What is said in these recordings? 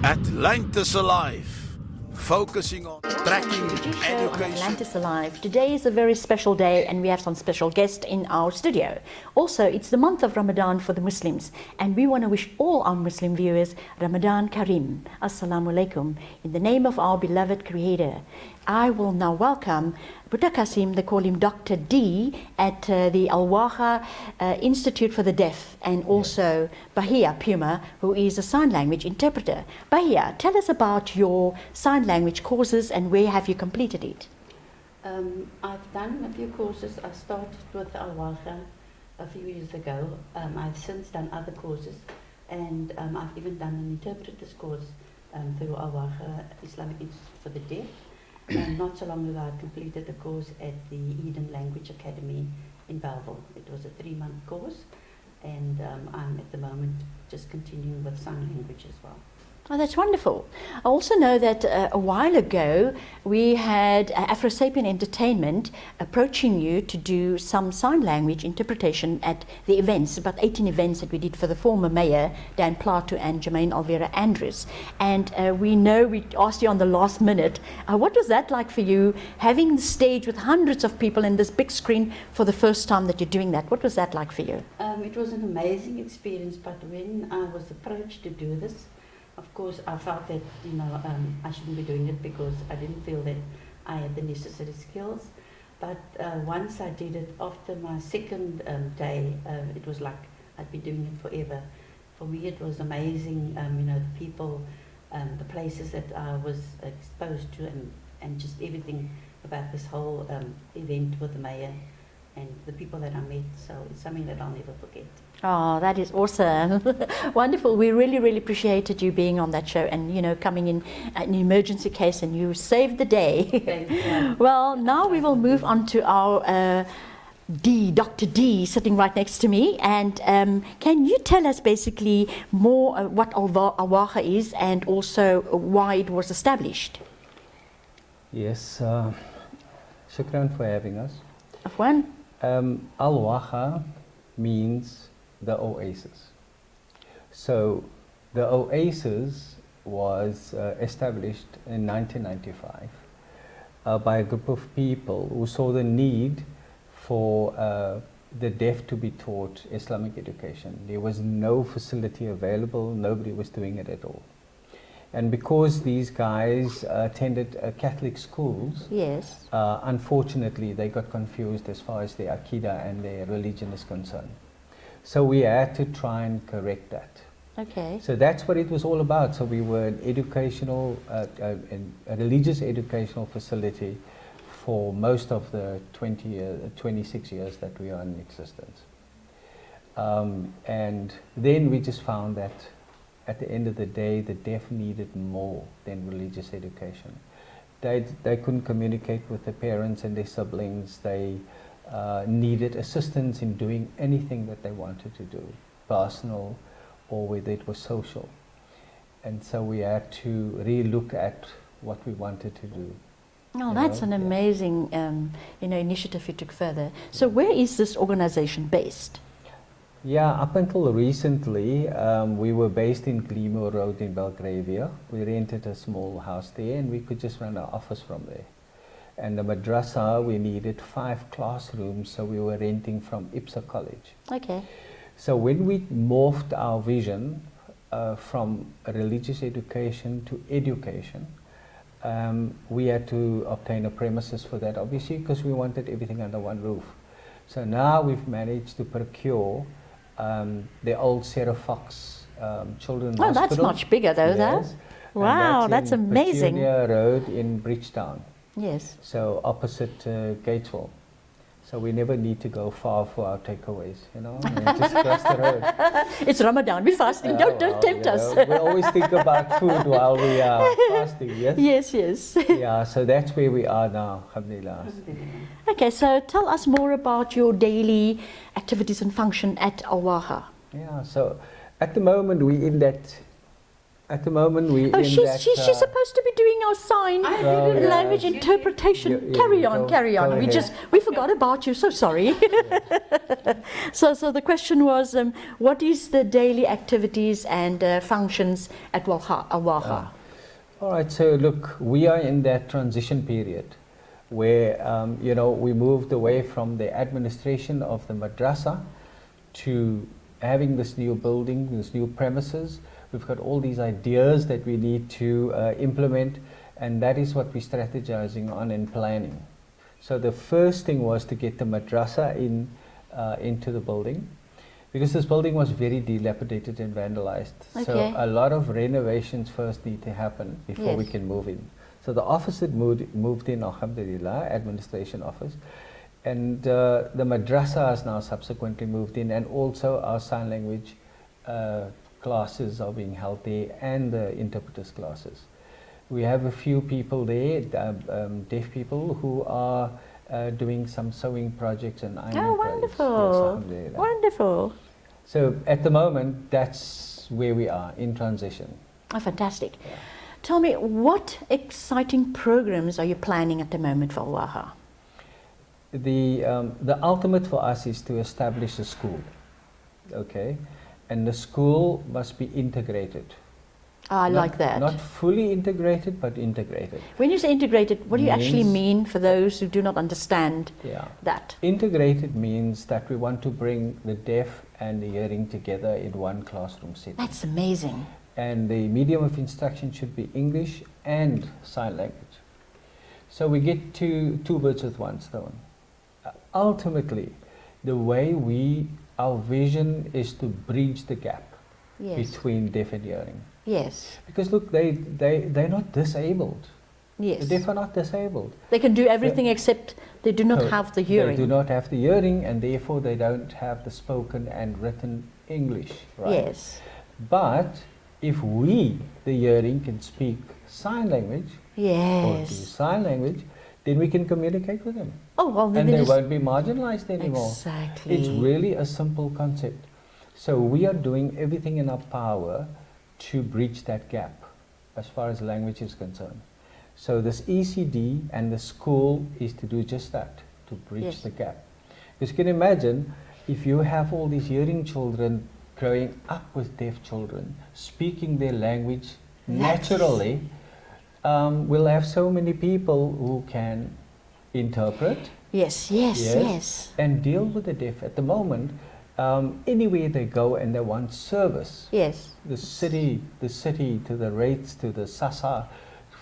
Atlantis Alive, focusing on tracking Show on education. Atlantis Alive. Today is a very special day and we have some special guests in our studio. Also, it's the month of Ramadan for the Muslims and we want to wish all our Muslim viewers Ramadan Kareem. Assalamu alaikum. In the name of our beloved Creator, I will now welcome Buddha Kasim, they call him Dr. D, at the Alwaagah Institute for the Deaf, and also Bahia Puma, who is a sign language interpreter. Bahia, tell us about your sign language courses and where have you completed it? I've done a few courses. I started with Alwaagah a few years ago. I've since done other courses, and I've even done an interpreter's course through Alwaagah Islamic Institute for the Deaf. And not so long ago, I completed a course at the Eden Language Academy in Belleville. It was a 3-month course, and I'm at the moment just continuing with sign language as well. Oh, that's wonderful. I also know that a while ago we had Afro-Sapien Entertainment approaching you to do some sign language interpretation at the events, about 18 events that we did for the former mayor, Dan Plato and Jermaine Alvera Andrews. And we know we asked you on the last minute, what was that like for you, having the stage with hundreds of people and this big screen for the first time that you're doing that? What was that like for you? It was an amazing experience, but when I was approached to do this, of course, I felt that, I shouldn't be doing it because I didn't feel that I had the necessary skills. But once I did it, after my second day, it was like I'd been doing it forever. For me, it was amazing, the people, the places that I was exposed to, and just everything about this whole event with the mayor and the people that I met. So it's something that I'll never forget. Oh, that is awesome. Wonderful. We really, really appreciated you being on that show and, coming in an emergency case and you saved the day. Well, now we will move on to our Dr. D, sitting right next to me. And can you tell us basically more what Alwaagah is and also why it was established? Yes, shukran for having us. Afwan? Alwaagah means the Oasis. So the Oasis was established in 1995 by a group of people who saw the need for the deaf to be taught Islamic education. There was no facility available, nobody was doing it at all. And because these guys attended Catholic schools, yes, unfortunately they got confused as far as their Aqidah and their religion is concerned. So we had to try and correct that. Okay. So that's what it was all about. So we were an educational, a religious educational facility for most of the 26 years that we are in existence. And then we just found that at the end of the day, the deaf needed more than religious education. They couldn't communicate with their parents and their siblings. They needed assistance in doing anything that they wanted to do, personal or whether it was social. And so we had to re-look at what we wanted to do. Oh, that's an amazing initiative you took further. So where is this organization based? Yeah, up until recently, we were based in Gleamore Road in Belgravia. We rented a small house there and we could just run our office from there. And the madrasa, we needed 5 classrooms, so we were renting from IPSA College. Okay. So when we morphed our vision from religious education to education, we had to obtain a premises for that, obviously, because we wanted everything under one roof. So now we've managed to procure the old Sarah Fox Children's Hospital. Oh, that's much bigger though, yes. Wow, that's amazing. Petunia Road in Bridgetown. Yes. So opposite Gatesville. So we never need to go far for our takeaways, we just cross the road. It's Ramadan, we're fasting, don't tempt us. We always think about food while we are fasting, yes? Yes, yes. Yeah, so that's where we are now, alhamdulillah. Okay, so tell us more about your daily activities and function at Alwaagah. Yeah, so at the moment we're in that At the moment, we Oh, in she's that. supposed to be doing our sign I Oh, didn't yeah. language You interpretation. Yeah, Carry yeah, on, go- carry on. go ahead. We forgot about you. So sorry. So the question was, what is the daily activities and functions at Alwaagah? All right, so look, we are in that transition period where, we moved away from the administration of the madrasa to having this new building, this new premises. We've got all these ideas that we need to implement, and that is what we're strategizing on and planning. So the first thing was to get the madrasa into the building, because this building was very dilapidated and vandalized. So Okay. a lot of renovations first need to happen before we Yes. can move in. So the office had moved in, alhamdulillah, administration office. And the madrasa has now subsequently moved in, and also our sign language classes are being held there, and the interpreters classes. We have a few people there, deaf people, who are doing some sewing projects and ironing Oh, projects. Yes, wonderful. alhamdulillah. Wonderful. So at the moment, that's where we are, in transition. Oh, fantastic. Yeah. Tell me, what exciting programs are you planning at the moment for Alwaagah? The ultimate for us is to establish a school, okay? And the school must be integrated. I like that. Not fully integrated, but integrated. When you say integrated, what do you actually Means- mean for those who do not understand Yeah. that? Integrated means that we want to bring the deaf and the hearing together in one classroom setting. That's amazing. And the medium of instruction should be English and sign language. So we get two birds with one stone. Ultimately, the way our vision is to bridge the gap Yes. between deaf and hearing. Yes. Because look, they're not disabled. Yes. The deaf are not disabled. They can do everything except they do not So have the hearing. They do not have the hearing, and therefore they don't have the spoken and written English, right? Yes. But if we, the hearing, can speak sign language or do Yes. sign language, then we can communicate with them. Oh, well, then And they it is- won't be marginalized anymore. Exactly. It's really a simple concept. So we are doing everything in our power to bridge that gap as far as language is concerned. So this ECD and the school is to do just that, to bridge Yes. the gap. Because you can imagine if you have all these hearing children growing up with deaf children, speaking their language naturally, we'll have so many people who can interpret, Yes, yes, yes. and deal with the deaf. At the moment, anywhere they go and they want service, Yes. the city to the rates to the SASA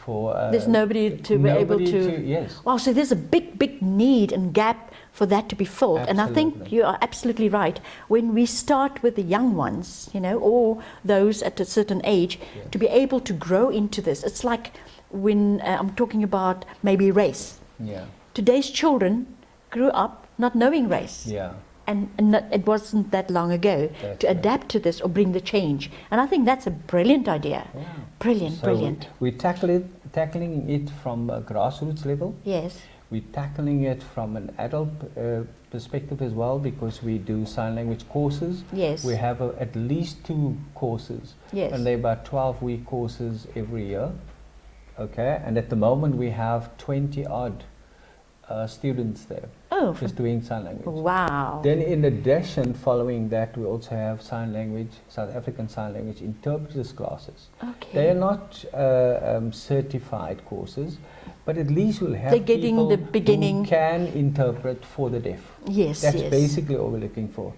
for There's nobody to be able nobody to. yes. Wow, so there's a big need and gap for that to be filled. And I think Absolutely. you are absolutely right. When we start with the young ones, or those at a certain age, Yes. to be able to grow into this, it's like when I'm talking about maybe race. Yeah, Today's children grew up not knowing race. yeah. And it wasn't that long ago That's to right. adapt to this or bring the change. And I think that's a brilliant idea. Yeah. Brilliant, So brilliant. we're tackling it from a grassroots level. Yes, We're tackling it from an adult perspective as well, because we do sign language courses. yes, We have at least 2 courses, yes. and they're about 12-week courses every year. Okay, and at the moment we have 20 odd students there Oh, just doing sign language. wow. Then in addition, following that, we also have sign language, South African Sign Language interpreters classes. They are Okay. not certified courses, but at least we'll have They're getting people the beginning. who can interpret for the deaf. Yes, That's yes. basically all we're looking for.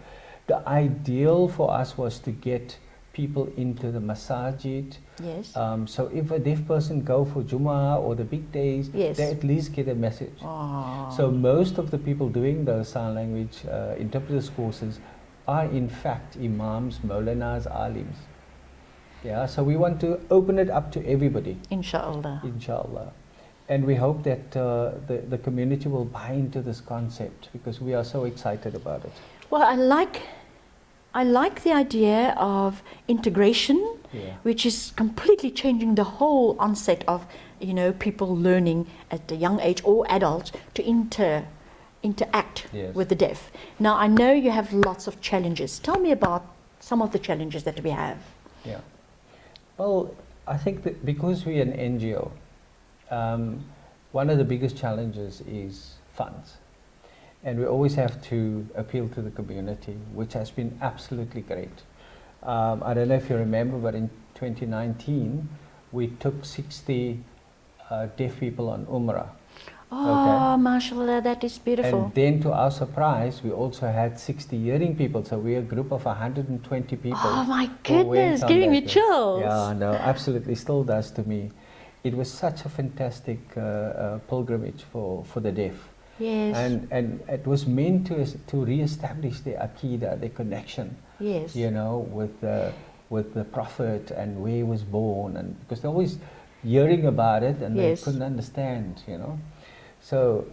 The ideal for us was to get people into the masajid. Yes. So if a deaf person go for Jummah or the big days, Yes. they at least get a message. Oh. So most of the people doing those sign language interpreters courses are in fact imams, maulanas, alims. Yeah, so we want to open it up to everybody, Inshallah. inshallah. And we hope that the community will buy into this concept, because we are so excited about it. Well, I like the idea of integration, Yeah. which is completely changing the whole onset of, people learning at a young age or adults to interact Yes. with the deaf. Now, I know you have lots of challenges. Tell me about some of the challenges that we have. Yeah. Well, I think that because we're an NGO, one of the biggest challenges is funds. And we always have to appeal to the community, which has been absolutely great. I don't know if you remember, but in 2019, we took 60 deaf people on Umrah. Oh, mashallah, that is beautiful. And then to our surprise, we also had 60 hearing people. So we're a group of 120 people. Oh my who went goodness, on giving that me day. chills. Yeah, no, absolutely, still does to me. It was such a fantastic pilgrimage for the deaf. Yes. And it was meant to re-establish their Aqidah, their connection, Yes. you know, with the Prophet and where he was born, and because they're always hearing about it and Yes. they couldn't understand, you know. So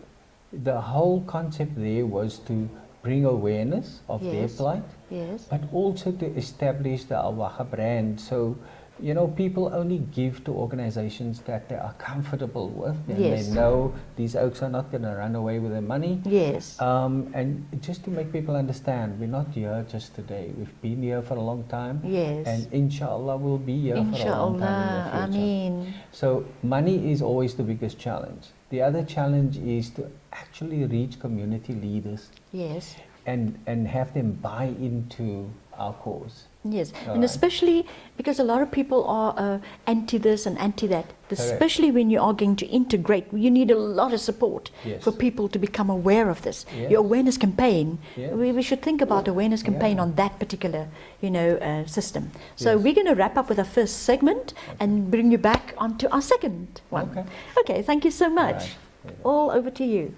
the whole concept there was to bring awareness of their Yes. plight, Yes. but also to establish the Alwaagah brand. So, you know, people only give to organizations that they are comfortable with, and Yes. they know these oaks are not going to run away with their money. Yes. And just to make people understand, we're not here just today. We've been here for a long time. Yes. And inshallah, we'll be here for a long time in the Inshallah. future. Ameen. So money is always the biggest challenge. The other challenge is to actually reach community leaders Yes. and have them buy into our cause. Yes, All and right. especially because a lot of people are anti this and anti that. Correct. Especially when you are going to integrate, you need a lot of support Yes. for people to become aware of this. Yes. Your awareness campaign, Yes. we should think about awareness campaign Yeah. on that particular, system. So Yes. we're going to wrap up with our first segment and bring you back onto our second one. Okay. Okay, thank you so much. Right. All over to you.